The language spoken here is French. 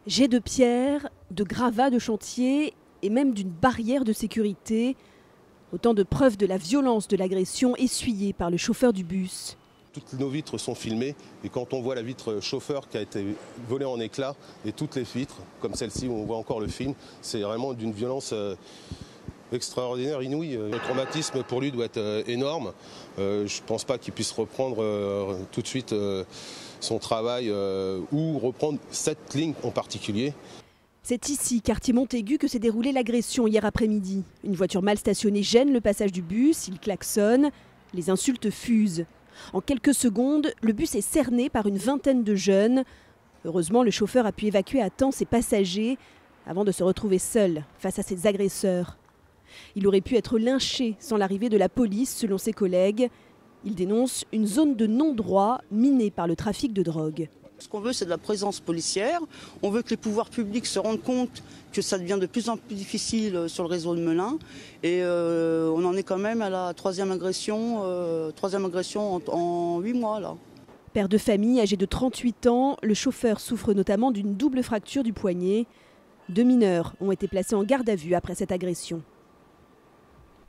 Jets de pierre, de gravats de chantier et même d'une barrière de sécurité. Autant de preuves de la violence de l'agression essuyée par le chauffeur du bus. Toutes nos vitres sont filmées et quand on voit la vitre chauffeur qui a été volée en éclats et toutes les vitres, comme celle-ci où on voit encore le film, c'est vraiment d'une violence extraordinaire, inouïe. Le traumatisme pour lui doit être énorme. Je ne pense pas qu'il puisse reprendre tout de suite son travail ou reprendre cette ligne en particulier. C'est ici, quartier Montaigu, que s'est déroulée l'agression hier après-midi. Une voiture mal stationnée gêne le passage du bus, il klaxonne, les insultes fusent. En quelques secondes, le bus est cerné par une vingtaine de jeunes. Heureusement, le chauffeur a pu évacuer à temps ses passagers avant de se retrouver seul face à ses agresseurs. Il aurait pu être lynché sans l'arrivée de la police, selon ses collègues. Il dénonce une zone de non-droit minée par le trafic de drogue. Ce qu'on veut, c'est de la présence policière. On veut que les pouvoirs publics se rendent compte que ça devient de plus en plus difficile sur le réseau de Melun. Et on en est quand même à la troisième agression en 8 mois. Là. Père de famille âgé de 38 ans, le chauffeur souffre notamment d'une double fracture du poignet. 2 mineurs ont été placés en garde à vue après cette agression.